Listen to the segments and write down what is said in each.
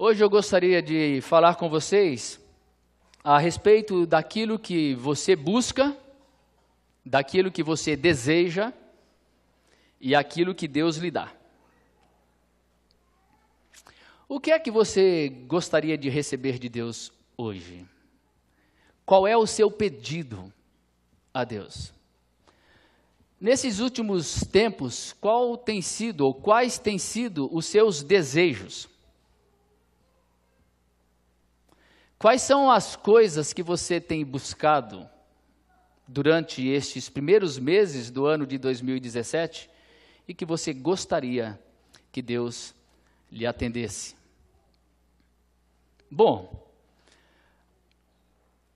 Hoje eu gostaria de falar com vocês a respeito daquilo que você busca, daquilo que você deseja e aquilo que Deus lhe dá. O que é que você gostaria de receber de Deus hoje? Qual é o seu pedido a Deus? Nesses últimos tempos, qual tem sido ou quais têm sido os seus desejos? Quais são as coisas que você tem buscado durante estes primeiros meses do ano de 2017 e que você gostaria que Deus lhe atendesse? Bom,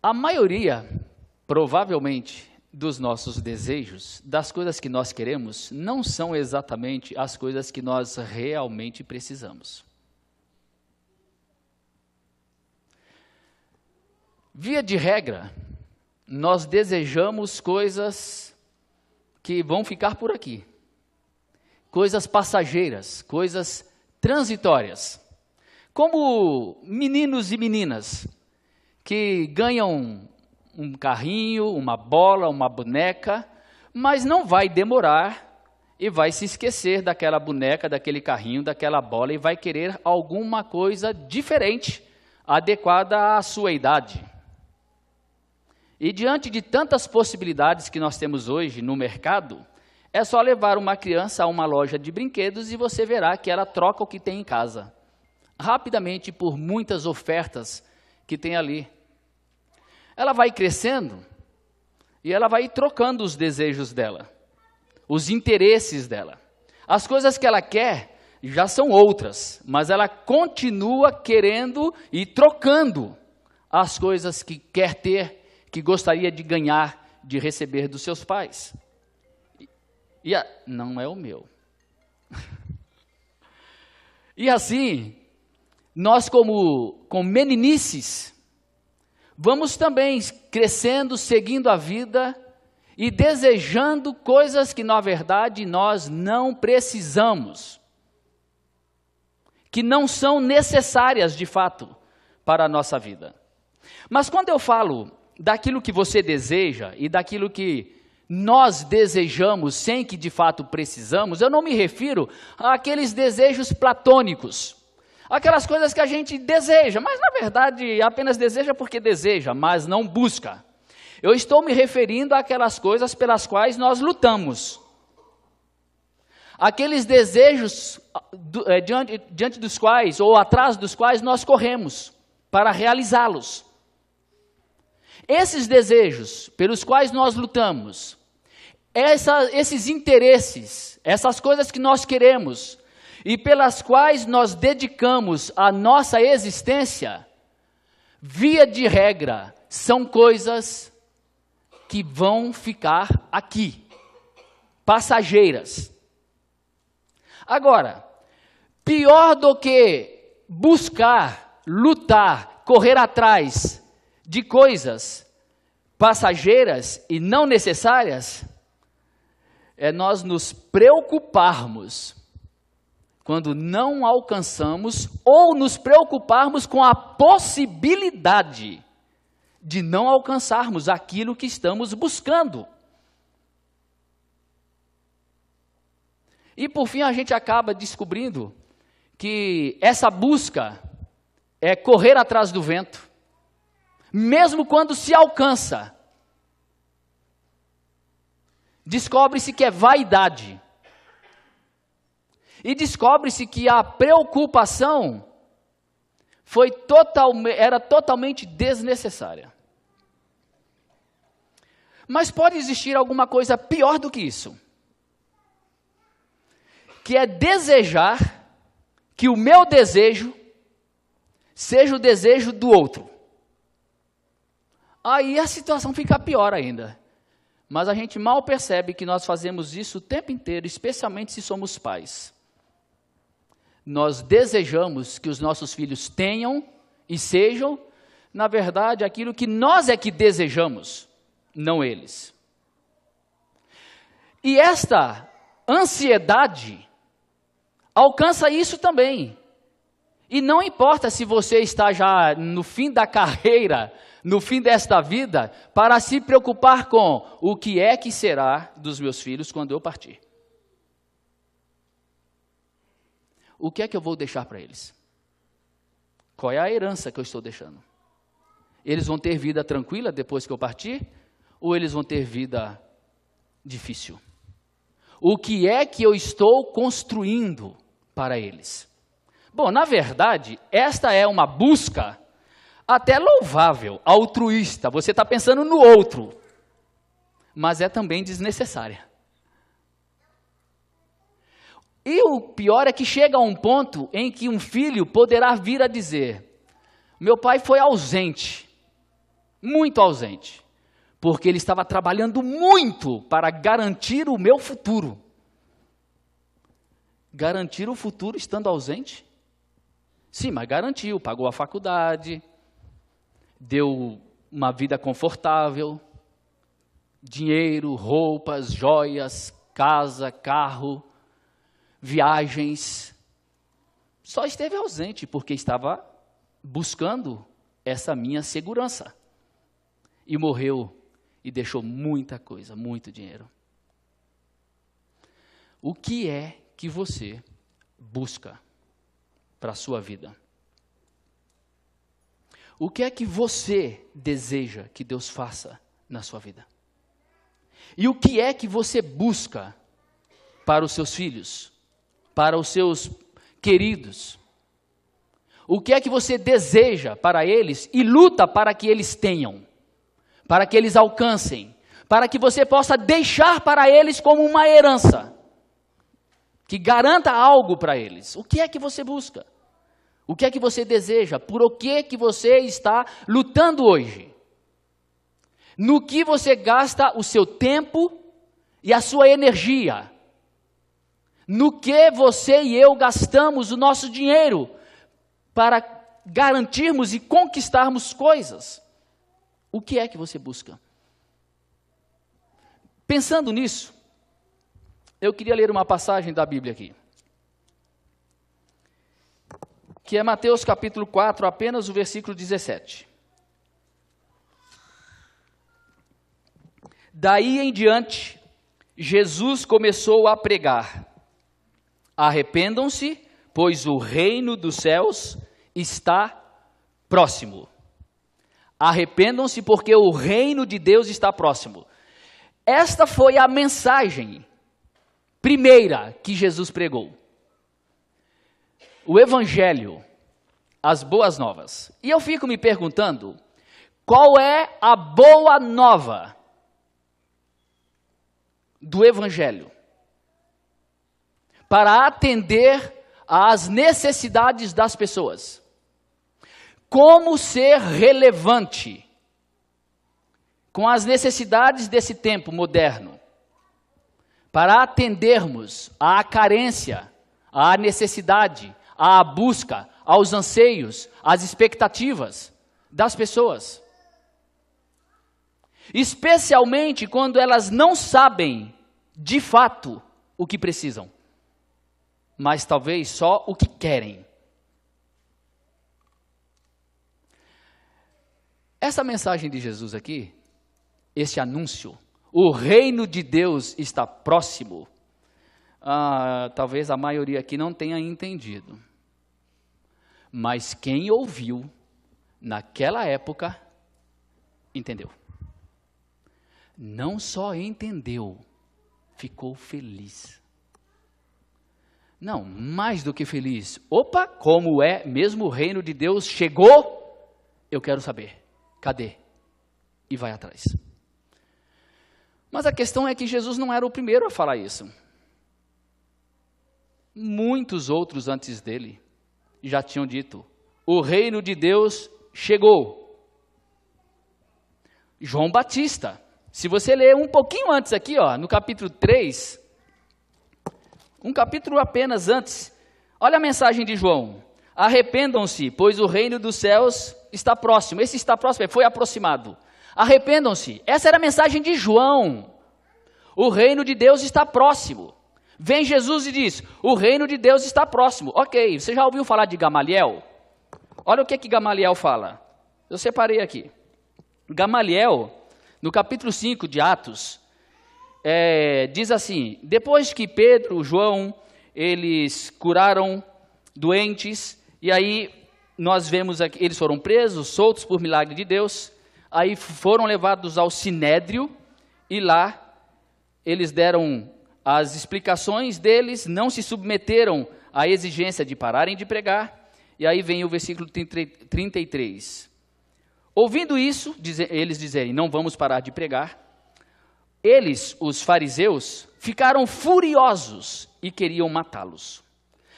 a maioria, provavelmente, dos nossos desejos, das coisas que nós queremos, não são exatamente as coisas que nós realmente precisamos. Via de regra, nós desejamos coisas que vão ficar por aqui, coisas passageiras, coisas transitórias, como meninos e meninas que ganham um carrinho, uma bola, uma boneca, mas não vai demorar e vai se esquecer daquela boneca, daquele carrinho, daquela bola e vai querer alguma coisa diferente, adequada à sua idade. E diante de tantas possibilidades que nós temos hoje no mercado, é só levar uma criança a uma loja de brinquedos e você verá que ela troca o que tem em casa, rapidamente por muitas ofertas que tem ali. Ela vai crescendo e ela vai trocando os desejos dela, os interesses dela. As coisas que ela quer já são outras, mas ela continua querendo e trocando as coisas que quer ter, que gostaria de ganhar, de receber dos seus pais. Não é o meu. E assim, nós como meninices, vamos também crescendo, seguindo a vida e desejando coisas que na verdade nós não precisamos, que não são necessárias de fato para a nossa vida. Mas quando eu falo daquilo que você deseja e daquilo que nós desejamos sem que de fato precisamos, eu não me refiro àqueles desejos platônicos, aquelas coisas que a gente deseja, mas na verdade apenas deseja porque deseja, mas não busca. Eu estou me referindo àquelas coisas pelas quais nós lutamos, aqueles desejos diante dos quais ou atrás dos quais nós corremos para realizá-los. Esses desejos pelos quais nós lutamos, esses interesses, essas coisas que nós queremos e pelas quais nós dedicamos a nossa existência, via de regra, são coisas que vão ficar aqui, passageiras. Agora, pior do que buscar, lutar, correr atrás de coisas passageiras e não necessárias, é nós nos preocuparmos quando não alcançamos ou nos preocuparmos com a possibilidade de não alcançarmos aquilo que estamos buscando. E por fim a gente acaba descobrindo que essa busca é correr atrás do vento, mesmo quando se alcança. Descobre-se que é vaidade. E descobre-se que a preocupação era totalmente desnecessária. Mas pode existir alguma coisa pior do que isso, que é desejar que o meu desejo seja o desejo do outro. Aí a situação fica pior ainda. Mas a gente mal percebe que nós fazemos isso o tempo inteiro, especialmente se somos pais. Nós desejamos que os nossos filhos tenham e sejam, na verdade, aquilo que nós é que desejamos, não eles. E esta ansiedade alcança isso também. E não importa se você está já no fim da carreira, no fim desta vida, para se preocupar com o que é que será dos meus filhos quando eu partir. O que é que eu vou deixar para eles? Qual é a herança que eu estou deixando? Eles vão ter vida tranquila depois que eu partir? Ou eles vão ter vida difícil? O que é que eu estou construindo para eles? Bom, na verdade, esta é uma busca até louvável, altruísta. Você está pensando no outro, mas é também desnecessária. E o pior é que chega a um ponto em que um filho poderá vir a dizer: meu pai foi ausente, muito ausente, porque ele estava trabalhando muito para garantir o meu futuro. Garantir o futuro estando ausente? Sim, mas garantiu, pagou a faculdade, deu uma vida confortável, dinheiro, roupas, joias, casa, carro, viagens. Só esteve ausente porque estava buscando essa minha segurança. E morreu e deixou muita coisa, muito dinheiro. O que é que você busca para a sua vida? O que é que você deseja que Deus faça na sua vida? E o que é que você busca para os seus filhos, para os seus queridos? O que é que você deseja para eles e luta para que eles tenham, para que eles alcancem, para que você possa deixar para eles como uma herança, que garanta algo para eles? O que é que você busca? O que é que você deseja? Por o que que você está lutando hoje? No que você gasta o seu tempo e a sua energia? No que você e eu gastamos o nosso dinheiro para garantirmos e conquistarmos coisas? O que é que você busca? Pensando nisso, eu queria ler uma passagem da Bíblia aqui, que é Mateus capítulo 4, apenas o versículo 17. Daí em diante, Jesus começou a pregar: arrependam-se, pois o reino dos céus está próximo. Arrependam-se, porque o reino de Deus está próximo. Esta foi a mensagem primeira que Jesus pregou. O Evangelho, as boas novas. E eu fico me perguntando, qual é a boa nova do Evangelho para atender às necessidades das pessoas? Como ser relevante com as necessidades desse tempo moderno, para atendermos à carência, à necessidade, à busca, aos anseios, às expectativas das pessoas. Especialmente quando elas não sabem, de fato, o que precisam, mas talvez só o que querem. Essa mensagem de Jesus aqui, esse anúncio, o reino de Deus está próximo, talvez a maioria aqui não tenha entendido. Mas quem ouviu naquela época, entendeu. Não só entendeu, ficou feliz. Não, mais do que feliz. Opa, como é mesmo o reino de Deus chegou? Eu quero saber. Cadê? E vai atrás. Mas a questão é que Jesus não era o primeiro a falar isso. Muitos outros antes dele já tinham dito: o reino de Deus chegou. João Batista, se você ler um pouquinho antes aqui, no capítulo 3, um capítulo apenas antes, olha a mensagem de João: arrependam-se, pois o reino dos céus está próximo. Esse está próximo, foi aproximado. Arrependam-se, essa era a mensagem de João. O reino de Deus está próximo. Vem Jesus e diz, o reino de Deus está próximo. Ok, você já ouviu falar de Gamaliel? Olha o que Gamaliel fala. Eu separei aqui. Gamaliel, no capítulo 5 de Atos, diz assim, depois que Pedro, João, eles curaram doentes, e aí nós vemos aqui, eles foram presos, soltos por milagre de Deus, aí foram levados ao Sinédrio, e lá eles deram as explicações deles, não se submeteram à exigência de pararem de pregar, e aí vem o versículo 33. Ouvindo isso, eles dizerem, não vamos parar de pregar, eles, os fariseus, ficaram furiosos e queriam matá-los.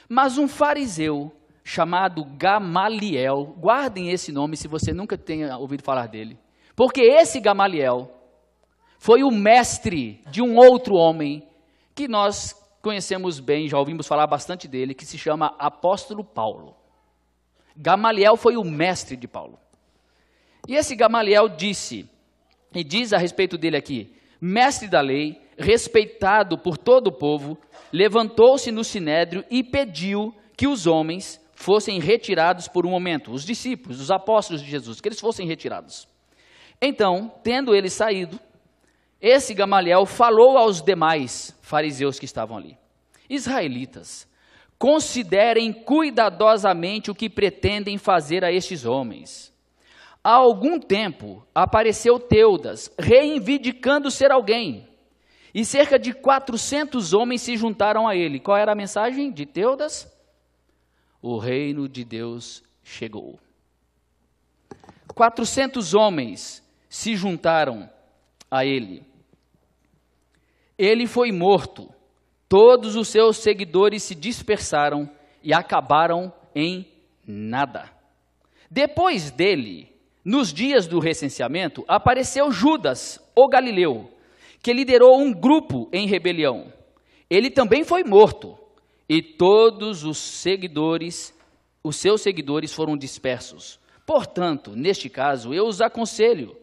Mas um fariseu chamado Gamaliel, guardem esse nome se você nunca tenha ouvido falar dele, porque esse Gamaliel foi o mestre de um outro homem que nós conhecemos bem, já ouvimos falar bastante dele, que se chama Apóstolo Paulo. Gamaliel foi o mestre de Paulo. E esse Gamaliel disse, e diz a respeito dele aqui, mestre da lei, respeitado por todo o povo, levantou-se no sinédrio e pediu que os homens fossem retirados por um momento, os discípulos, os apóstolos de Jesus, que eles fossem retirados. Então, tendo ele saído, esse Gamaliel falou aos demais fariseus que estavam ali. Israelitas, considerem cuidadosamente o que pretendem fazer a estes homens. Há algum tempo apareceu Teudas, reivindicando ser alguém, e cerca de 400 homens se juntaram a ele. Qual era a mensagem de Teudas? O reino de Deus chegou. 400 homens se juntaram a ele. Ele foi morto, todos os seus seguidores se dispersaram e acabaram em nada. Depois dele, nos dias do recenseamento, apareceu Judas, o Galileu, que liderou um grupo em rebelião. Ele também foi morto, e todos os seus seguidores foram dispersos. Portanto, neste caso, eu os aconselho,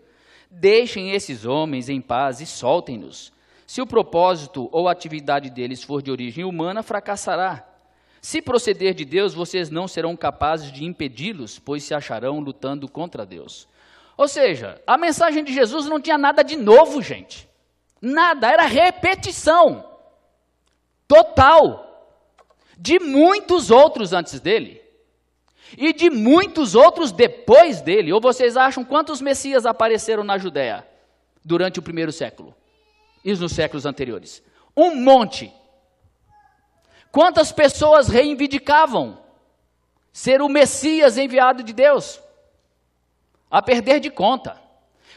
deixem esses homens em paz e soltem-nos. Se o propósito ou a atividade deles for de origem humana, fracassará. Se proceder de Deus, vocês não serão capazes de impedi-los, pois se acharão lutando contra Deus. Ou seja, a mensagem de Jesus não tinha nada de novo, gente. Nada, era repetição total de muitos outros antes dele e de muitos outros depois dele. Ou vocês acham quantos Messias apareceram na Judéia durante o primeiro século? E nos séculos anteriores? Um monte. Quantas pessoas reivindicavam ser o Messias enviado de Deus? A perder de conta.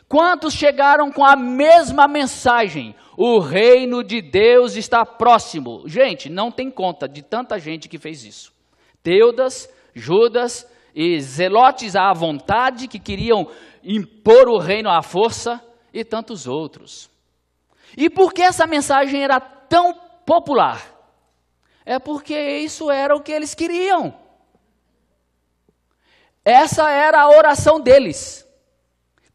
Quantos chegaram com a mesma mensagem? O reino de Deus está próximo. Gente, não tem conta de tanta gente que fez isso. Teudas, Judas e zelotes à vontade que queriam impor o reino à força e tantos outros. E por que essa mensagem era tão popular? É porque isso era o que eles queriam. Essa era a oração deles.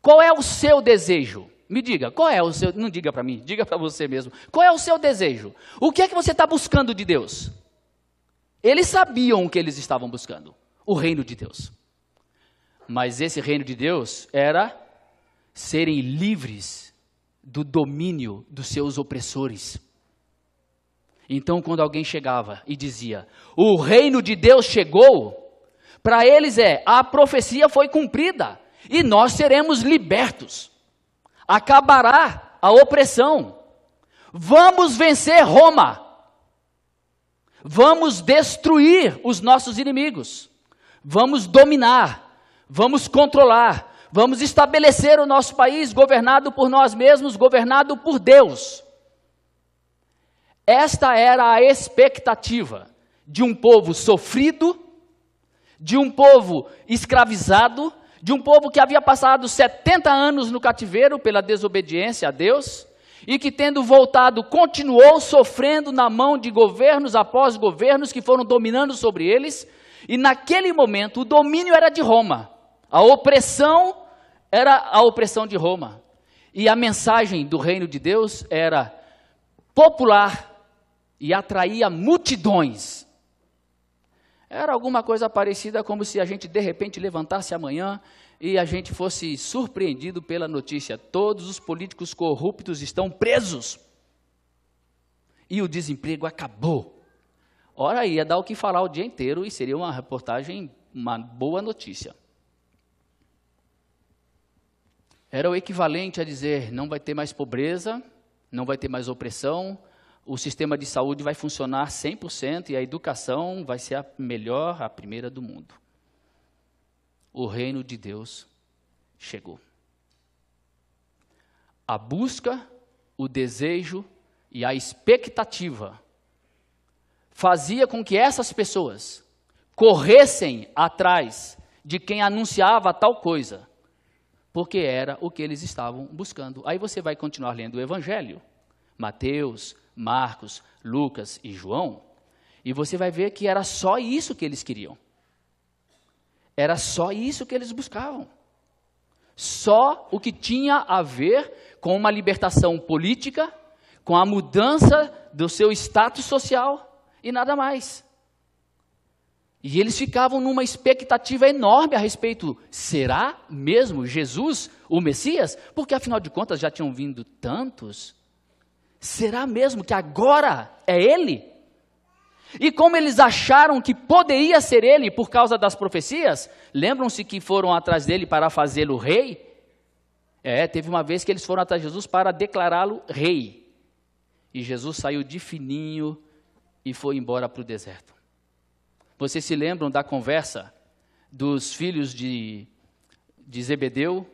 Qual é o seu desejo? Me diga, qual é o seu... Não diga para mim, diga para você mesmo. Qual é o seu desejo? O que é que você está buscando de Deus? Eles sabiam o que eles estavam buscando. O reino de Deus. Mas esse reino de Deus era serem livres do domínio dos seus opressores. Então, quando alguém chegava e dizia, o reino de Deus chegou, para eles a profecia foi cumprida, e nós seremos libertos. Acabará a opressão. Vamos vencer Roma. Vamos destruir os nossos inimigos. Vamos dominar, vamos controlar, vamos estabelecer o nosso país governado por nós mesmos, governado por Deus. Esta era a expectativa de um povo sofrido, de um povo escravizado, de um povo que havia passado 70 anos no cativeiro pela desobediência a Deus, e que tendo voltado, continuou sofrendo na mão de governos após governos que foram dominando sobre eles, e naquele momento o domínio era de Roma, a opressão era a opressão de Roma, e a mensagem do reino de Deus era popular, e atraía multidões. Era alguma coisa parecida como se a gente de repente levantasse amanhã e a gente fosse surpreendido pela notícia: todos os políticos corruptos estão presos e o desemprego acabou. Ora, ia dar o que falar o dia inteiro e seria uma reportagem, uma boa notícia. Era o equivalente a dizer: não vai ter mais pobreza, não vai ter mais opressão, o sistema de saúde vai funcionar 100% e a educação vai ser a melhor, a primeira do mundo. O reino de Deus chegou. A busca, o desejo e a expectativa fazia com que essas pessoas corressem atrás de quem anunciava tal coisa, porque era o que eles estavam buscando. Aí você vai continuar lendo o Evangelho, Mateus, Marcos, Lucas e João, e você vai ver que era só isso que eles queriam. Era só isso que eles buscavam. Só o que tinha a ver com uma libertação política, com a mudança do seu status social e nada mais. E eles ficavam numa expectativa enorme a respeito: será mesmo Jesus o Messias? Porque afinal de contas já tinham vindo tantos. Será mesmo que agora é ele? E como eles acharam que poderia ser ele por causa das profecias, lembram-se que foram atrás dele para fazê-lo rei? Teve uma vez que eles foram atrás de Jesus para declará-lo rei. E Jesus saiu de fininho e foi embora para o deserto. Vocês se lembram da conversa dos filhos de Zebedeu,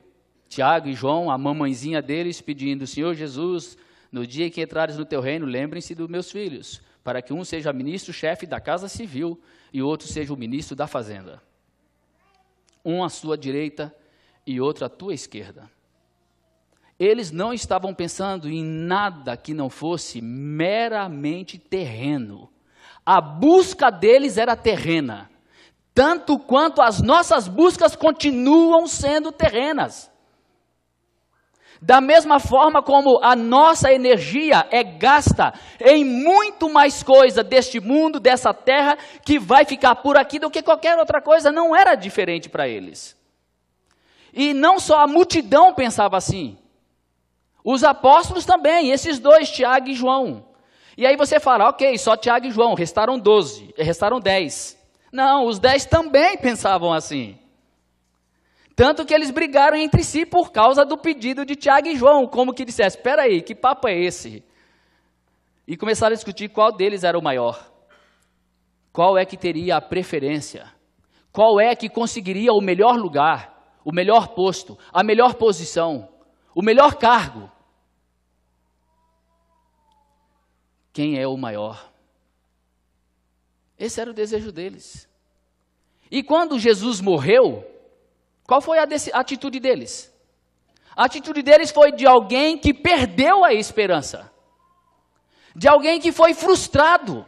Tiago e João, a mamãezinha deles pedindo: Senhor Jesus, no dia que entrares no teu reino, lembrem-se dos meus filhos, para que um seja ministro-chefe da casa civil e o outro seja o ministro da fazenda. Um à sua direita e outro à tua esquerda. Eles não estavam pensando em nada que não fosse meramente terreno. A busca deles era terrena, tanto quanto as nossas buscas continuam sendo terrenas. Da mesma forma como a nossa energia é gasta em muito mais coisa deste mundo, dessa terra, que vai ficar por aqui do que qualquer outra coisa, não era diferente para eles. E não só a multidão pensava assim, os apóstolos também, esses dois, Tiago e João. E aí você fala: ok, só Tiago e João, restaram 10. Não, os 10 também pensavam assim. Tanto que eles brigaram entre si por causa do pedido de Tiago e João, como que dissesse: espera aí, que papo é esse? E começaram a discutir qual deles era o maior. Qual é que teria a preferência? Qual é que conseguiria o melhor lugar, o melhor posto, a melhor posição, o melhor cargo? Quem é o maior? Esse era o desejo deles. E quando Jesus morreu, qual foi a atitude deles? A atitude deles foi de alguém que perdeu a esperança, de alguém que foi frustrado.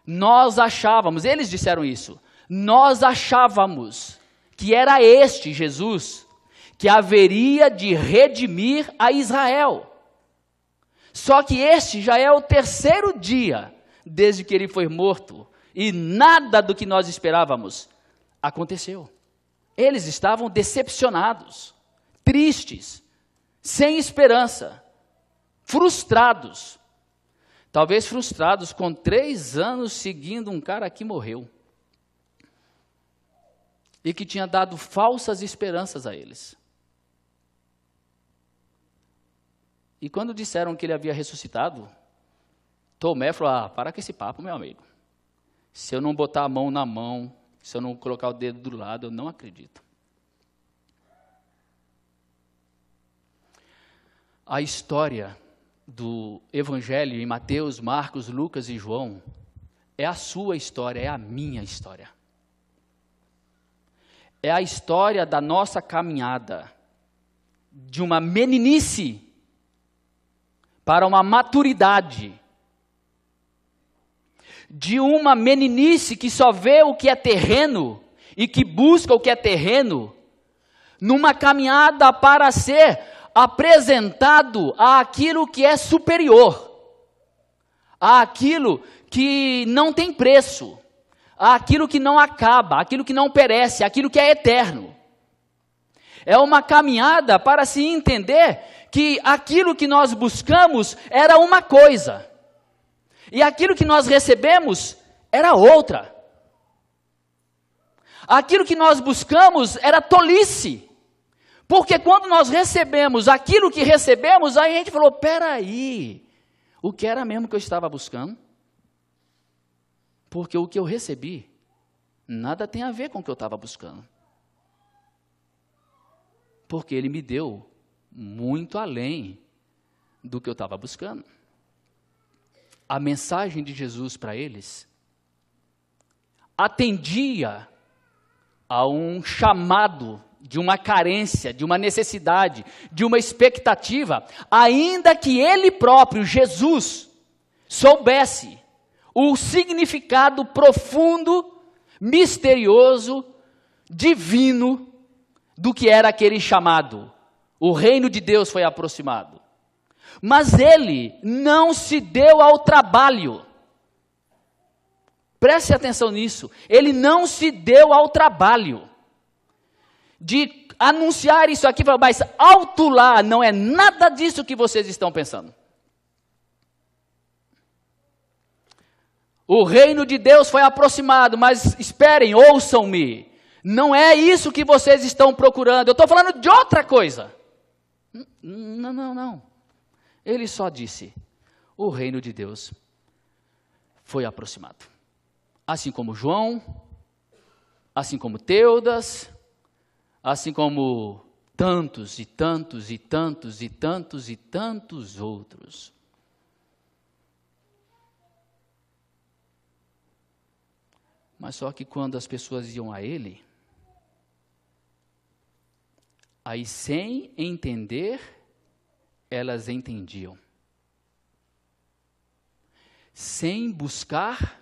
Nós achávamos, eles disseram isso, nós achávamos que era este Jesus que haveria de redimir a Israel. Só que este já é o 3º dia desde que ele foi morto e nada do que nós esperávamos aconteceu. Eles estavam decepcionados, tristes, sem esperança, frustrados. Talvez frustrados com 3 anos seguindo um cara que morreu. E que tinha dado falsas esperanças a eles. E quando disseram que ele havia ressuscitado, Tomé falou: para com esse papo, meu amigo. Se eu não botar a mão na mão, se eu não colocar o dedo do lado, eu não acredito. A história do Evangelho em Mateus, Marcos, Lucas e João é a sua história, é a minha história. É a história da nossa caminhada, de uma meninice para uma maturidade, de uma meninice que só vê o que é terreno e que busca o que é terreno, numa caminhada para ser apresentado àquilo que é superior, àquilo que não tem preço, àquilo que não acaba, àquilo que não perece, àquilo que é eterno. É uma caminhada para se entender que aquilo que nós buscamos era uma coisa, e aquilo que nós recebemos era outra. Aquilo que nós buscamos era tolice, porque quando nós recebemos aquilo que recebemos, aí a gente falou, peraí, o que era mesmo que eu estava buscando? Porque o que eu recebi, nada tem a ver com o que eu estava buscando. Porque Ele me deu muito além do que eu estava buscando. A mensagem de Jesus para eles atendia a um chamado de uma carência, de uma necessidade, de uma expectativa, ainda que Ele próprio, Jesus, soubesse o significado profundo, misterioso, divino, do que era aquele chamado. O reino de Deus foi aproximado. Mas ele não se deu ao trabalho. Preste atenção nisso. Ele não se deu ao trabalho de anunciar isso aqui, mas alto lá, não é nada disso que vocês estão pensando. O reino de Deus foi aproximado, mas esperem, ouçam-me. Não é isso que vocês estão procurando. Eu estou falando de outra coisa. Não. Ele só disse, o reino de Deus foi aproximado. Assim como João, assim como Teudas, assim como tantos e tantos e tantos e tantos e tantos outros. Mas só que quando as pessoas iam a ele, aí sem entender, elas entendiam. Sem buscar,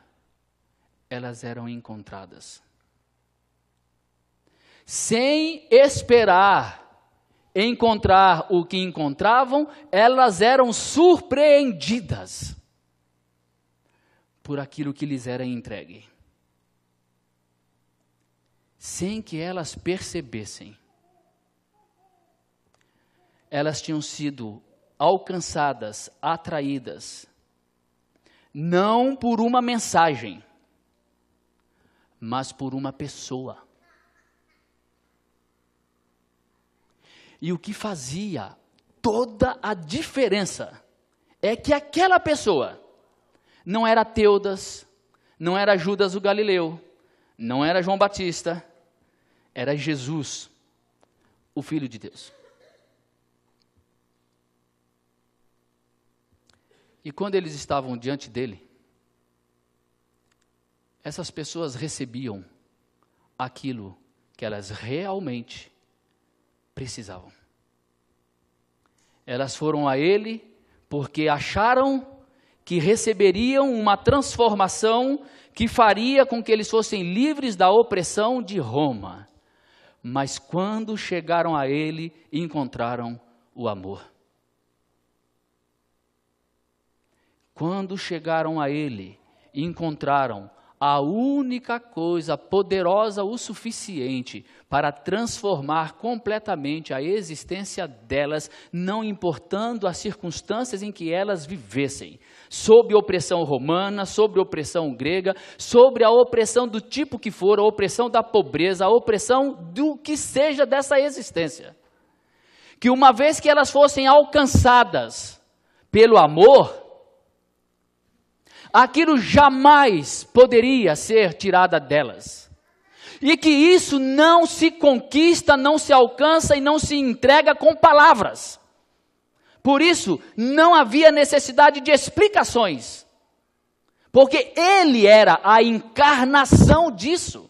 elas eram encontradas. Sem esperar encontrar o que encontravam, elas eram surpreendidas por aquilo que lhes era entregue. Sem que elas percebessem, elas tinham sido alcançadas, atraídas, não por uma mensagem, mas por uma pessoa. E o que fazia toda a diferença é que aquela pessoa não era Teudas, não era Judas o Galileu, não era João Batista, era Jesus, o Filho de Deus. E quando eles estavam diante dele, essas pessoas recebiam aquilo que elas realmente precisavam. Elas foram a ele porque acharam que receberiam uma transformação que faria com que eles fossem livres da opressão de Roma. Mas quando chegaram a ele, encontraram o amor. Quando chegaram a ele, encontraram a única coisa poderosa o suficiente para transformar completamente a existência delas, não importando as circunstâncias em que elas vivessem, sob opressão romana, sob opressão grega, sobre a opressão do tipo que for, a opressão da pobreza, a opressão do que seja dessa existência. Que uma vez que elas fossem alcançadas pelo amor, aquilo jamais poderia ser tirado delas. E que isso não se conquista, não se alcança e não se entrega com palavras. Por isso, não havia necessidade de explicações. Porque ele era a encarnação disso.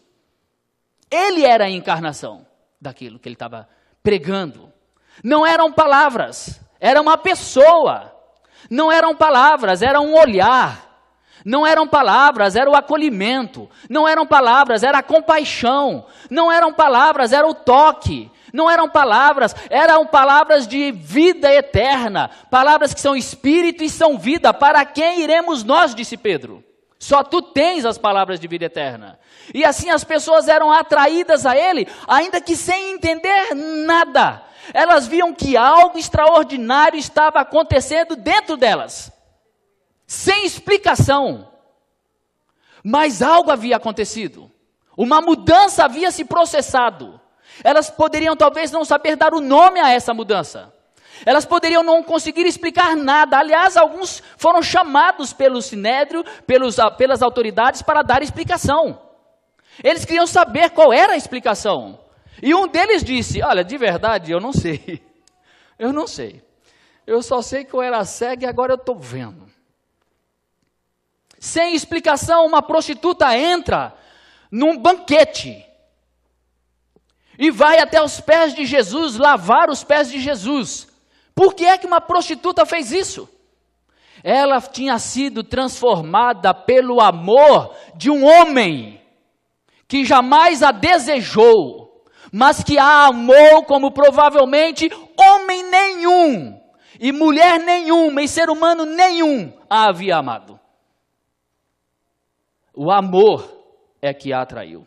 Ele era a encarnação daquilo que ele estava pregando. Não eram palavras, era uma pessoa. Não eram palavras, era um olhar. Não eram palavras, era o acolhimento. Não eram palavras, era a compaixão. Não eram palavras, era o toque. Não eram palavras, eram palavras de vida eterna, palavras que são espírito e são vida. Para quem iremos nós, disse Pedro. Só tu tens as palavras de vida eterna. E assim as pessoas eram atraídas a ele, ainda que sem entender nada. Elas viam que algo extraordinário estava acontecendo dentro delas, sem explicação. Mas algo havia acontecido, uma mudança havia se processado. Elas poderiam talvez não saber dar o nome a essa mudança. Elas poderiam não conseguir explicar nada. Aliás, alguns foram chamados pelo Sinédrio, pelas autoridades, para dar explicação. Eles queriam saber qual era a explicação. E um deles disse: olha, de verdade, eu não sei. Eu não sei. Eu só sei que eu era cego e agora eu estou vendo. Sem explicação, uma prostituta entra num banquete e vai até os pés de Jesus, lavar os pés de Jesus. Por que é que uma prostituta fez isso? Ela tinha sido transformada pelo amor de um homem que jamais a desejou, mas que a amou como provavelmente homem nenhum, e mulher nenhuma, e ser humano nenhum a havia amado. O amor é que a atraiu.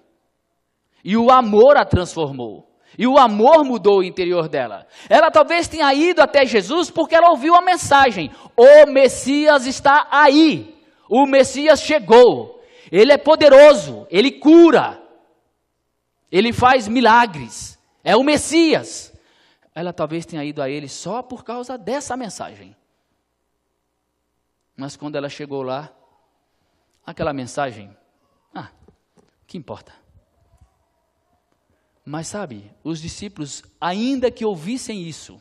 E o amor a transformou. E o amor mudou o interior dela. Ela talvez tenha ido até Jesus porque ela ouviu a mensagem: o Messias está aí. O Messias chegou. Ele é poderoso. Ele cura. Ele faz milagres. É o Messias. Ela talvez tenha ido a ele só por causa dessa mensagem. Mas quando ela chegou lá, aquela mensagem, que importa? Mas sabe, os discípulos, ainda que ouvissem isso,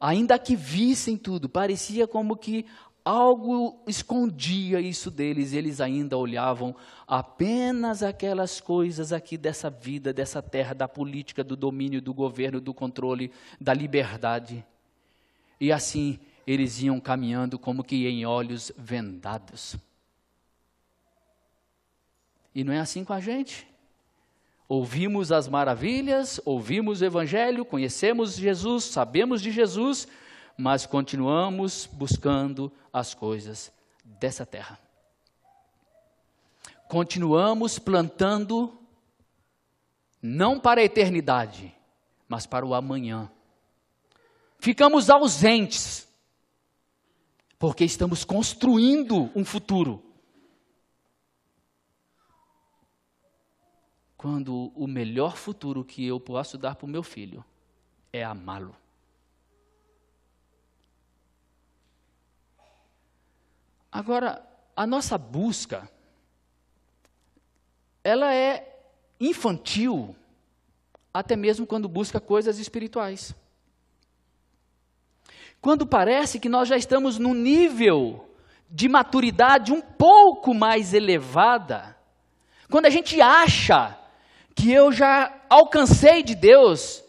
ainda que vissem tudo, parecia como que algo escondia isso deles, eles ainda olhavam apenas aquelas coisas aqui dessa vida, dessa terra, da política, do domínio, do governo, do controle, da liberdade. E assim, eles iam caminhando como que em olhos vendados. E não é assim com a gente? Ouvimos as maravilhas, ouvimos o Evangelho, conhecemos Jesus, sabemos de Jesus, mas continuamos buscando as coisas dessa terra. Continuamos plantando, não para a eternidade, mas para o amanhã. Ficamos ausentes, porque estamos construindo um futuro. Quando o melhor futuro que eu posso dar para o meu filho é amá-lo. Agora, a nossa busca, ela é infantil, até mesmo quando busca coisas espirituais. Quando parece que nós já estamos num nível de maturidade um pouco mais elevada, quando a gente acha que eu já alcancei de Deus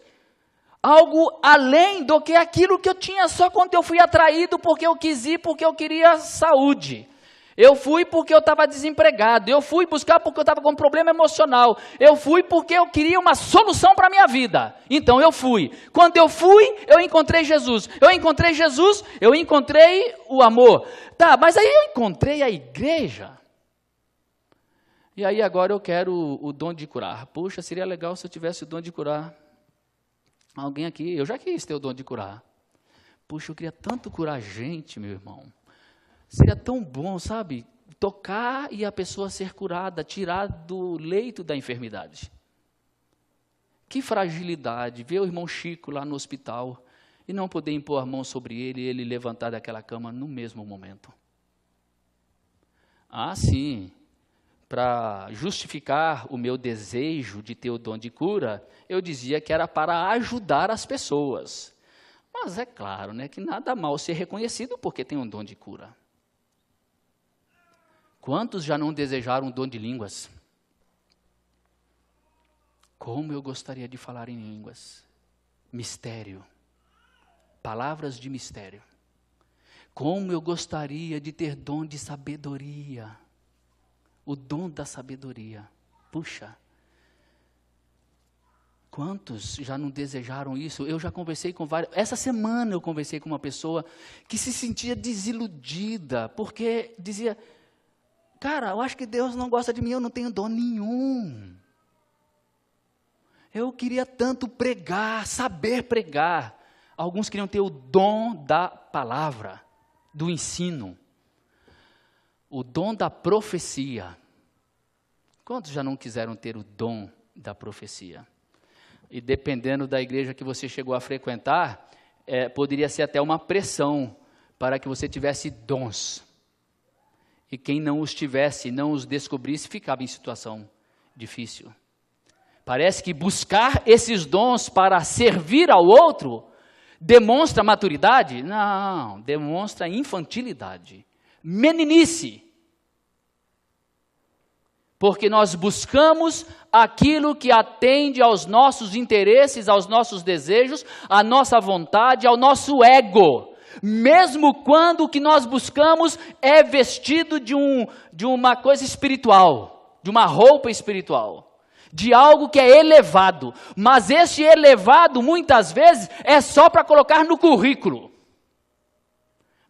algo além do que aquilo que eu tinha só quando eu fui atraído porque eu quis ir, porque eu queria saúde. Eu fui porque eu estava desempregado. Eu fui buscar porque eu estava com um problema emocional. Eu fui porque eu queria uma solução para a minha vida. Então eu fui. Quando eu fui, eu encontrei Jesus. Eu encontrei Jesus, eu encontrei o amor. Tá, mas aí eu encontrei a igreja. E aí agora eu quero o dom de curar. Puxa, seria legal se eu tivesse o dom de curar. Alguém aqui, eu já quis ter o dom de curar. Puxa, eu queria tanto curar gente, meu irmão. Seria tão bom, sabe? Tocar e a pessoa ser curada, tirar do leito da enfermidade. Que fragilidade, ver o irmão Chico lá no hospital e não poder impor a mão sobre ele e ele levantar daquela cama no mesmo momento. Ah, sim. Para justificar o meu desejo de ter o dom de cura, eu dizia que era para ajudar as pessoas. Mas é claro, né, que nada mal ser reconhecido porque tem um dom de cura. Quantos já não desejaram um dom de línguas? Como eu gostaria de falar em línguas. Mistério. Palavras de mistério. Como eu gostaria de ter dom de sabedoria. O dom da sabedoria. Puxa. Quantos já não desejaram isso? Eu já conversei com vários. Essa semana eu conversei com uma pessoa que se sentia desiludida, porque dizia, cara, eu acho que Deus não gosta de mim, eu não tenho dom nenhum. Eu queria tanto pregar, saber pregar. Alguns queriam ter o dom da palavra, do ensino. O dom da profecia. Quantos já não quiseram ter o dom da profecia? E dependendo da igreja que você chegou a frequentar, poderia ser até uma pressão para que você tivesse dons. E quem não os tivesse, não os descobrisse, ficava em situação difícil. Parece que buscar esses dons para servir ao outro demonstra maturidade? Não, demonstra infantilidade, meninice. Porque nós buscamos aquilo que atende aos nossos interesses, aos nossos desejos, à nossa vontade, ao nosso ego. Mesmo quando o que nós buscamos é vestido de uma coisa espiritual, de uma roupa espiritual, de algo que é elevado. Mas esse elevado, muitas vezes, é só para colocar no currículo.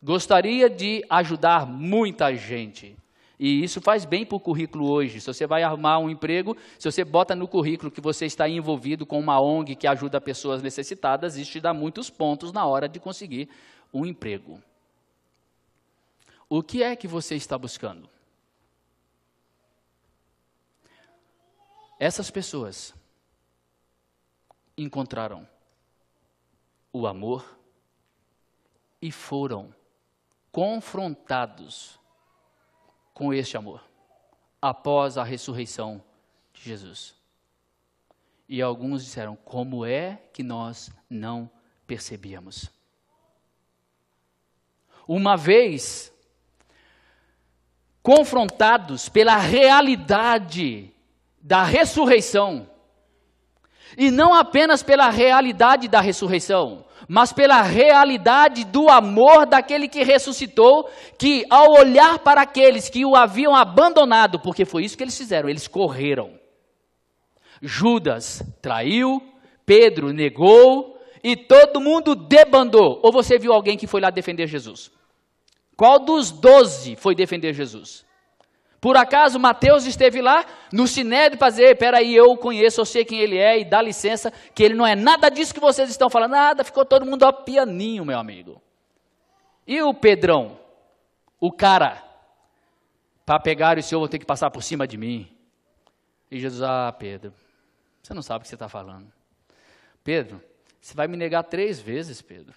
Gostaria de ajudar muita gente. E isso faz bem para o currículo hoje. Se você vai arrumar um emprego, se você bota no currículo que você está envolvido com uma ONG que ajuda pessoas necessitadas, isso te dá muitos pontos na hora de conseguir um emprego. O que é que você está buscando? Essas pessoas encontraram o amor e foram confrontados com este amor, após a ressurreição de Jesus. E alguns disseram, como é que nós não percebíamos? Uma vez confrontados pela realidade da ressurreição, e não apenas pela realidade da ressurreição, mas pela realidade do amor daquele que ressuscitou, que ao olhar para aqueles que o haviam abandonado, porque foi isso que eles fizeram, eles correram. Judas traiu, Pedro negou, e todo mundo debandou. Ou você viu alguém que foi lá defender Jesus? Qual dos 12 foi defender Jesus? Por acaso Mateus esteve lá no Sinédrio para dizer, peraí, eu conheço, eu sei quem ele é, e dá licença, que ele não é nada disso que vocês estão falando, nada, ficou todo mundo a pianinho, meu amigo. E o Pedrão, o cara, para pegar o Senhor, vou ter que passar por cima de mim. E Jesus, Pedro, você não sabe o que você está falando. Pedro, você vai me negar 3 vezes, Pedro.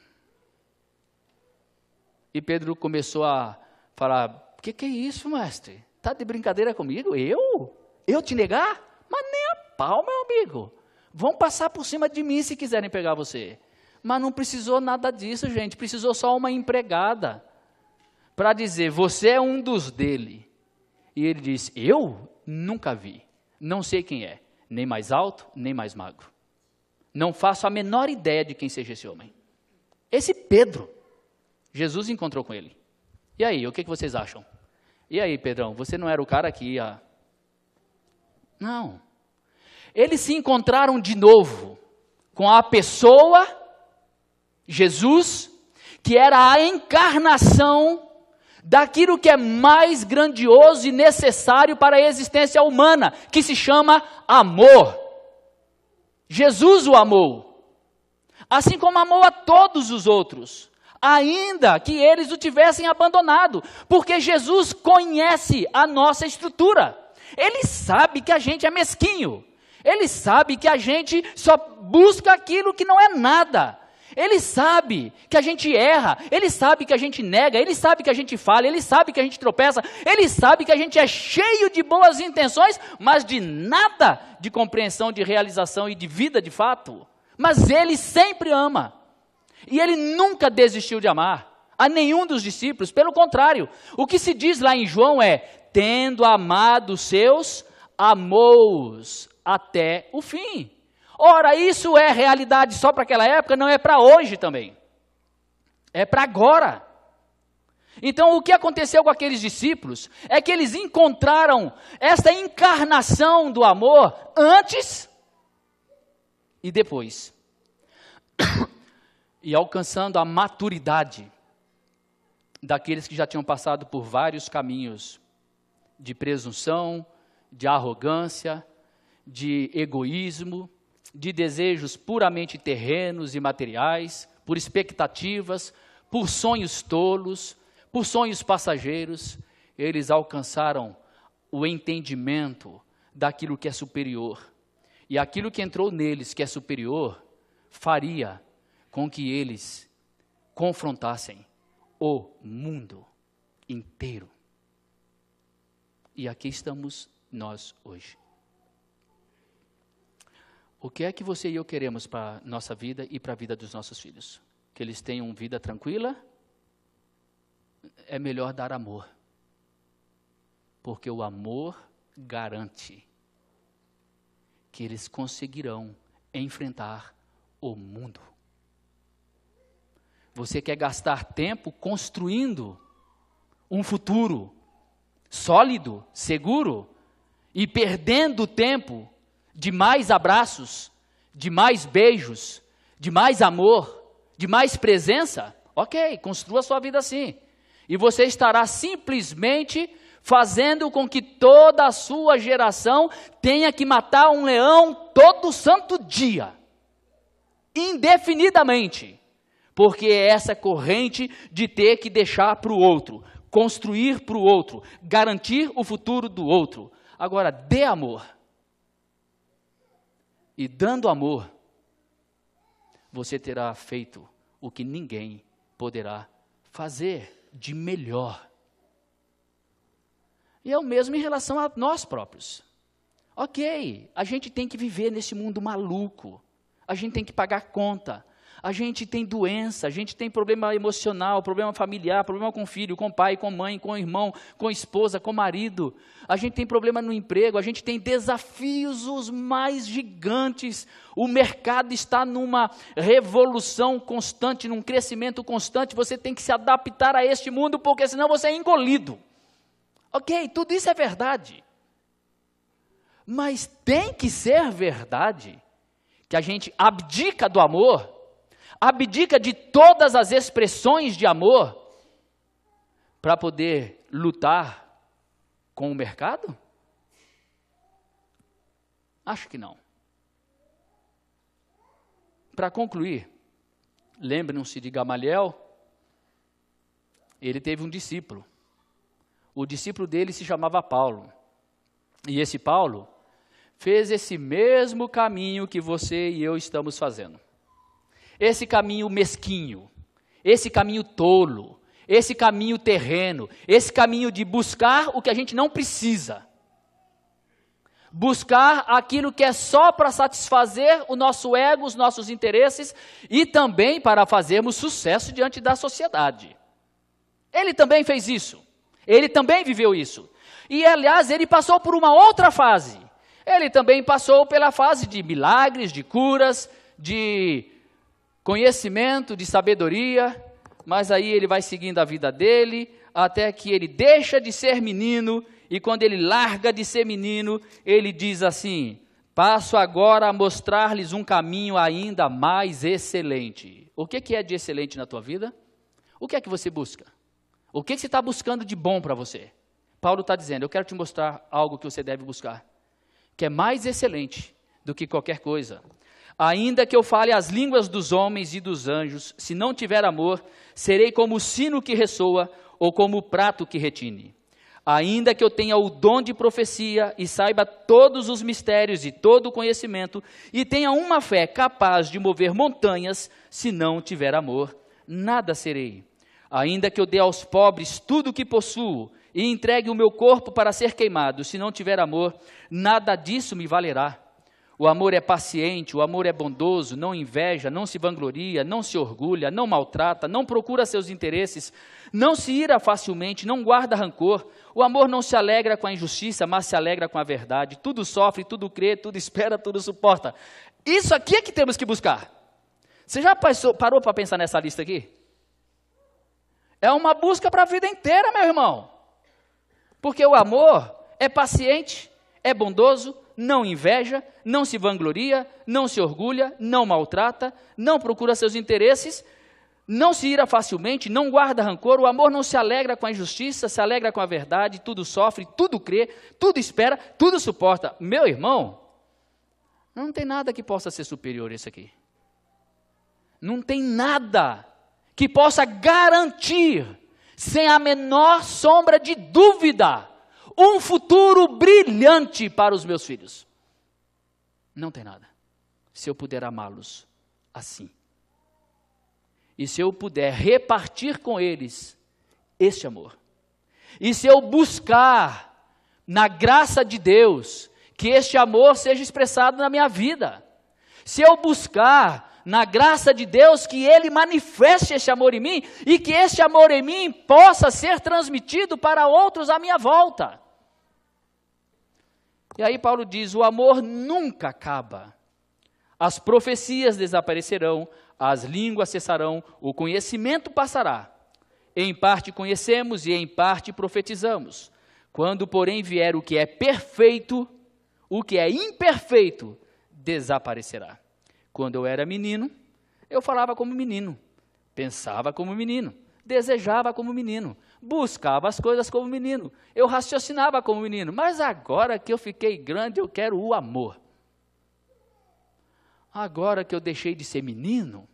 E Pedro começou a falar, o que é isso, mestre? Está de brincadeira comigo? Eu te negar? Mas nem a pau, meu amigo. Vão passar por cima de mim se quiserem pegar você. Mas não precisou nada disso, gente. Precisou só uma empregada para dizer, você é um dos dele. E ele disse, eu nunca vi. Não sei quem é. Nem mais alto, nem mais magro. Não faço a menor ideia de quem seja esse homem. Esse Pedro. Jesus encontrou com ele. E aí, o que vocês acham? E aí, Pedrão, você não era o cara que ia... Não. Eles se encontraram de novo com a pessoa, Jesus, que era a encarnação daquilo que é mais grandioso e necessário para a existência humana, que se chama amor. Jesus o amou, assim como amou a todos os outros. Ainda que eles o tivessem abandonado, porque Jesus conhece a nossa estrutura, ele sabe que a gente é mesquinho, ele sabe que a gente só busca aquilo que não é nada, ele sabe que a gente erra, ele sabe que a gente nega, ele sabe que a gente falha, ele sabe que a gente tropeça, ele sabe que a gente é cheio de boas intenções, mas de nada de compreensão, de realização e de vida de fato, mas ele sempre ama. E ele nunca desistiu de amar a nenhum dos discípulos, pelo contrário, o que se diz lá em João é, tendo amado os seus, amou-os até o fim. Ora, isso é realidade só para aquela época, não é para hoje também, é para agora. Então o que aconteceu com aqueles discípulos, é que eles encontraram essa encarnação do amor antes E depois, e alcançando a maturidade daqueles que já tinham passado por vários caminhos de presunção, de arrogância, de egoísmo, de desejos puramente terrenos e materiais, por expectativas, por sonhos tolos, por sonhos passageiros. Eles alcançaram o entendimento daquilo que é superior. E aquilo que entrou neles, que é superior, faria com que eles confrontassem o mundo inteiro. E aqui estamos nós hoje. O que é que você e eu queremos para a nossa vida e para a vida dos nossos filhos? Que eles tenham vida tranquila? É melhor dar amor. Porque o amor garante que eles conseguirão enfrentar o mundo. Você quer gastar tempo construindo um futuro sólido, seguro, e perdendo tempo de mais abraços, de mais beijos, de mais amor, de mais presença? Ok, construa a sua vida assim. E você estará simplesmente fazendo com que toda a sua geração tenha que matar um leão todo santo dia, indefinidamente, porque é essa corrente de ter que deixar para o outro, construir para o outro, garantir o futuro do outro. Agora, dê amor. E dando amor, você terá feito o que ninguém poderá fazer de melhor. E é o mesmo em relação a nós próprios. Ok, a gente tem que viver nesse mundo maluco. A gente tem que pagar conta. A gente tem doença, a gente tem problema emocional, problema familiar, problema com filho, com pai, com mãe, com irmão, com esposa, com marido. A gente tem problema no emprego, a gente tem desafios os mais gigantes. O mercado está numa revolução constante, num crescimento constante. Você tem que se adaptar a este mundo, porque senão você é engolido. Ok, tudo isso é verdade. Mas tem que ser verdade que a gente abdica do amor, abdica de todas as expressões de amor para poder lutar com o mercado? Acho que não. Para concluir, lembrem-se de Gamaliel. Ele teve um discípulo. O discípulo dele se chamava Paulo. E esse Paulo fez esse mesmo caminho que você e eu estamos fazendo. Esse caminho mesquinho, esse caminho tolo, esse caminho terreno, esse caminho de buscar o que a gente não precisa. Buscar aquilo que é só para satisfazer o nosso ego, os nossos interesses e também para fazermos sucesso diante da sociedade. Ele também fez isso. Ele também viveu isso. E, aliás, ele passou por uma outra fase. Ele também passou pela fase de milagres, de curas, de conhecimento, de sabedoria, mas aí ele vai seguindo a vida dele, até que ele deixa de ser menino, e quando ele larga de ser menino, ele diz assim: passo agora a mostrar-lhes um caminho ainda mais excelente. O que é de excelente na tua vida? O que é que você busca? O que você está buscando de bom para você? Paulo está dizendo, eu quero te mostrar algo que você deve buscar, que é mais excelente do que qualquer coisa. Ainda que eu fale as línguas dos homens e dos anjos, se não tiver amor, serei como o sino que ressoa ou como o prato que retine. Ainda que eu tenha o dom de profecia e saiba todos os mistérios e todo o conhecimento, e tenha uma fé capaz de mover montanhas, se não tiver amor, nada serei. Ainda que eu dê aos pobres tudo o que possuo e entregue o meu corpo para ser queimado, se não tiver amor, nada disso me valerá. O amor é paciente, o amor é bondoso, não inveja, não se vangloria, não se orgulha, não maltrata, não procura seus interesses, não se ira facilmente, não guarda rancor. O amor não se alegra com a injustiça, mas se alegra com a verdade. Tudo sofre, tudo crê, tudo espera, tudo suporta. Isso aqui é que temos que buscar. Você já parou para pensar nessa lista aqui? É uma busca para a vida inteira, meu irmão. Porque o amor é paciente, é bondoso, não inveja, não se vangloria, não se orgulha, não maltrata, não procura seus interesses, não se ira facilmente, não guarda rancor. O amor não se alegra com a injustiça, se alegra com a verdade, tudo sofre, tudo crê, tudo espera, tudo suporta. Meu irmão, não tem nada que possa ser superior a isso aqui. Não tem nada que possa garantir, sem a menor sombra de dúvida, um futuro brilhante para os meus filhos. Não tem nada. Se eu puder amá-los assim. E se eu puder repartir com eles este amor. E se eu buscar, na graça de Deus, que este amor seja expressado na minha vida. Se eu buscar, na graça de Deus, que Ele manifeste esse amor em mim, e que este amor em mim possa ser transmitido para outros à minha volta. E aí Paulo diz, o amor nunca acaba. As profecias desaparecerão, as línguas cessarão, o conhecimento passará. Em parte conhecemos e em parte profetizamos. Quando, porém, vier o que é perfeito, o que é imperfeito desaparecerá. Quando eu era menino, eu falava como menino, pensava como menino, desejava como menino, buscava as coisas como menino, eu raciocinava como menino, mas agora que eu fiquei grande, eu quero o amor. Agora que eu deixei de ser menino,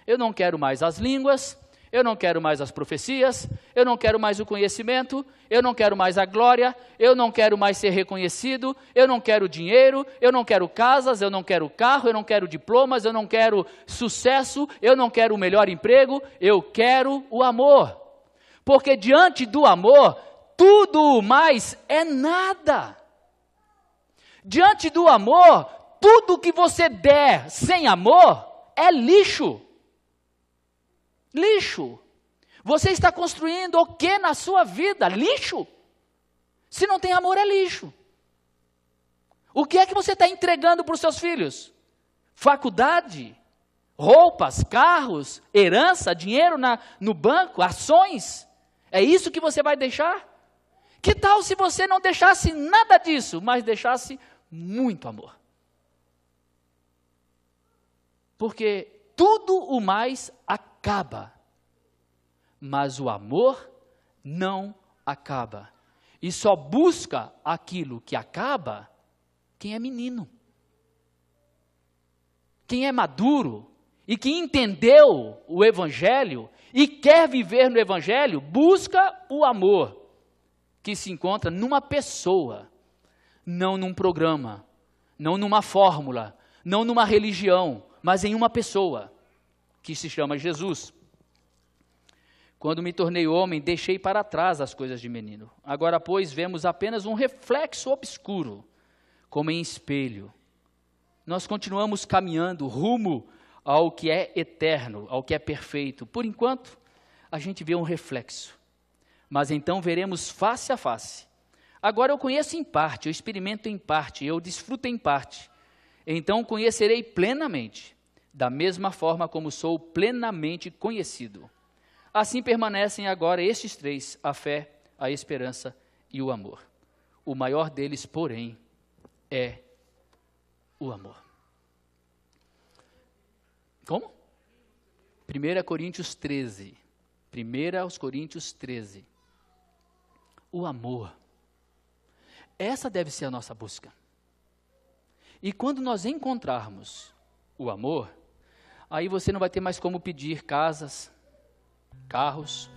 eu não quero mais as línguas, eu não quero mais as profecias, eu não quero mais o conhecimento, eu não quero mais a glória, eu não quero mais ser reconhecido, eu não quero dinheiro, eu não quero casas, eu não quero carro, eu não quero diplomas, eu não quero sucesso, eu não quero o melhor emprego, eu quero o amor. Porque diante do amor, tudo mais é nada. Diante do amor, tudo que você der sem amor é lixo. Lixo. Você está construindo o que na sua vida? Lixo. Se não tem amor, é lixo. O que é que você está entregando para os seus filhos? Faculdade, roupas, carros, herança, dinheiro no banco, ações? É isso que você vai deixar? Que tal se você não deixasse nada disso, mas deixasse muito amor? Porque tudo o mais acaba, mas o amor não acaba. E só busca aquilo que acaba quem é menino. Quem é maduro e que entendeu o Evangelho e quer viver no Evangelho, busca o amor que se encontra numa pessoa, não num programa, não numa fórmula, não numa religião, mas em uma pessoa, que se chama Jesus. Quando me tornei homem, deixei para trás as coisas de menino. Agora, pois, vemos apenas um reflexo obscuro, como em espelho. Nós continuamos caminhando rumo ao que é eterno, ao que é perfeito. Por enquanto, a gente vê um reflexo, mas então veremos face a face. Agora eu conheço em parte, eu experimento em parte, eu desfruto em parte. Então conhecerei plenamente, da mesma forma como sou plenamente conhecido. Assim permanecem agora estes três, a fé, a esperança e o amor. O maior deles, porém, é o amor. Como? 1 Coríntios 13. 1 Coríntios 13. O amor. Essa deve ser a nossa busca. E quando nós encontrarmos o amor, aí você não vai ter mais como pedir casas, carros,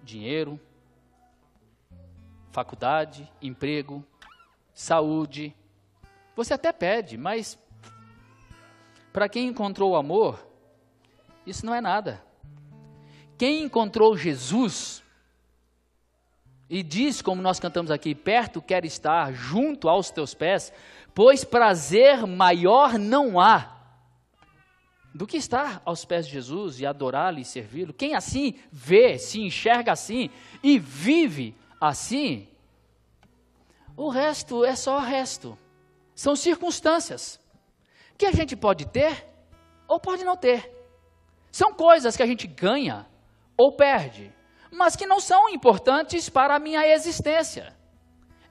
dinheiro, faculdade, emprego, saúde. Você até pede, mas para quem encontrou o amor, isso não é nada. Quem encontrou Jesus e diz, como nós cantamos aqui, perto quer estar, junto aos teus pés, pois prazer maior não há do que estar aos pés de Jesus e adorá-lo e servi-lo. Quem assim vê, se enxerga assim e vive assim, o resto é só resto. São circunstâncias que a gente pode ter ou pode não ter. São coisas que a gente ganha ou perde, mas que não são importantes para a minha existência.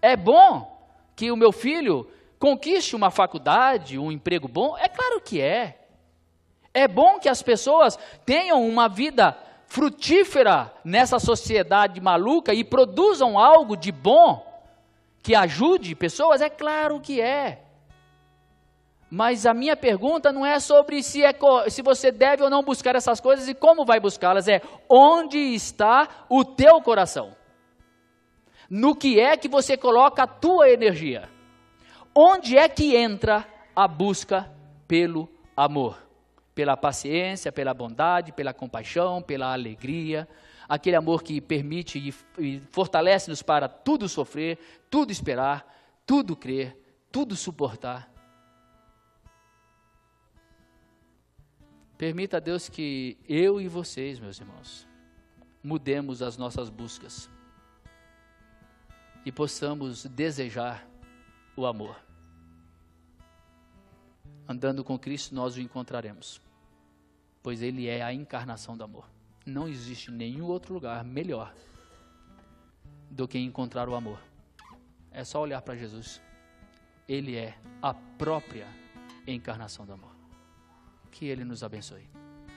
É bom que o meu filho conquiste uma faculdade, um emprego bom? É claro que é. É bom que as pessoas tenham uma vida frutífera nessa sociedade maluca e produzam algo de bom que ajude pessoas? É claro que é. Mas a minha pergunta não é sobre se você deve ou não buscar essas coisas e como vai buscá-las, é onde está o teu coração? No que é que você coloca a tua energia? Onde é que entra a busca pelo amor? Pela paciência, pela bondade, pela compaixão, pela alegria, aquele amor que permite e fortalece-nos para tudo sofrer, tudo esperar, tudo crer, tudo suportar. Permita a Deus que eu e vocês, meus irmãos, mudemos as nossas buscas e possamos desejar o amor. Andando com Cristo nós o encontraremos, pois Ele é a encarnação do amor. Não existe nenhum outro lugar melhor do que encontrar o amor. É só olhar para Jesus. Ele é a própria encarnação do amor. Que Ele nos abençoe.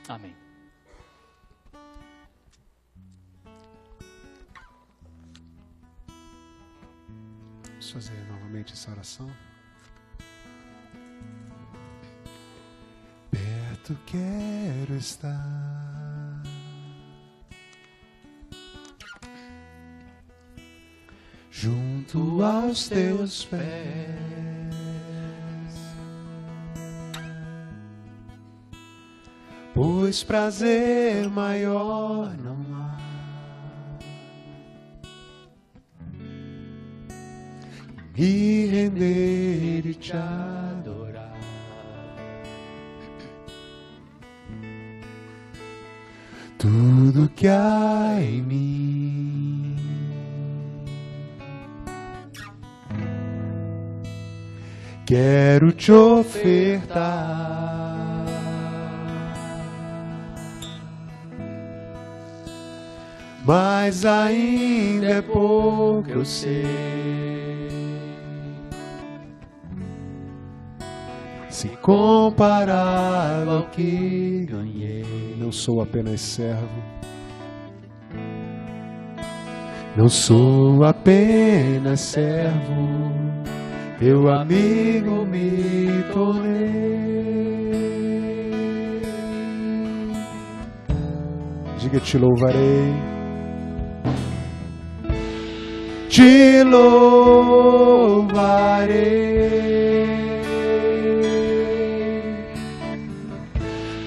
Amém. Vamos fazer novamente essa oração. Perto quero estar, junto aos teus pés, pois prazer maior não há me render e te adorar. Tudo que há em mim quero te ofertar, mas ainda é pouco, eu sei. Se comparado ao que ganhei, não sou apenas servo, não sou apenas servo, teu amigo me tornei. Diga: te louvarei, te louvarei.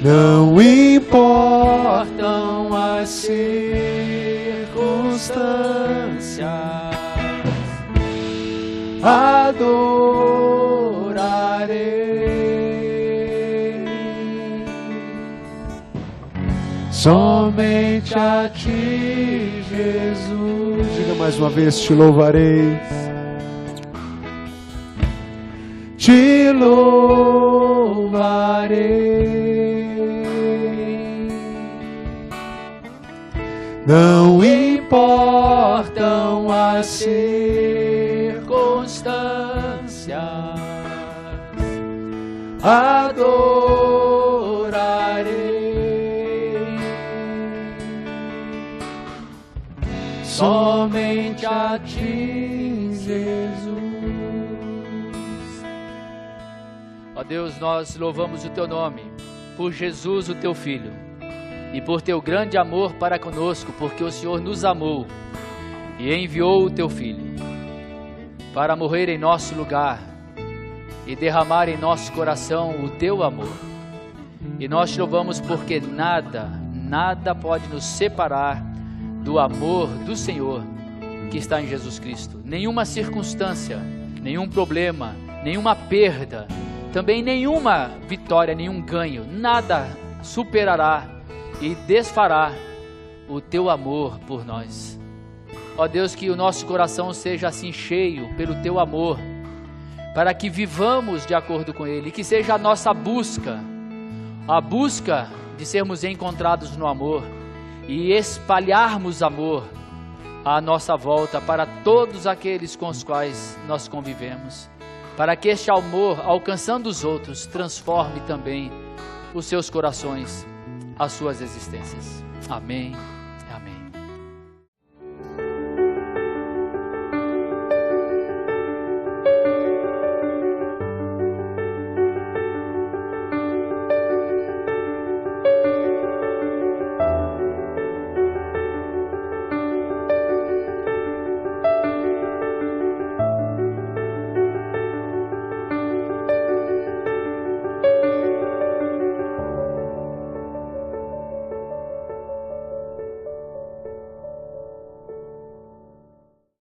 Não importam as circunstâncias, adorarei somente a ti, Jesus. Diga mais uma vez: te louvarei, te louvarei. Não importam as circunstâncias, adorarei somente a ti, Jesus. Ó Deus, nós louvamos o teu nome, por Jesus, o teu Filho, e por teu grande amor para conosco, porque o Senhor nos amou e enviou o teu Filho para morrer em nosso lugar e derramar em nosso coração o teu amor. E nós te louvamos porque nada pode nos separar do amor do Senhor que está em Jesus Cristo. Nenhuma circunstância, nenhum problema, nenhuma perda, também nenhuma vitória, nenhum ganho, nada superará e desfará o teu amor por nós. Ó Deus, que o nosso coração seja assim cheio pelo teu amor, para que vivamos de acordo com ele, e que seja a nossa busca, a busca de sermos encontrados no amor e espalharmos amor à nossa volta para todos aqueles com os quais nós convivemos. para que este amor, alcançando os outros, transforme também os seus corações, as suas existências. Amém.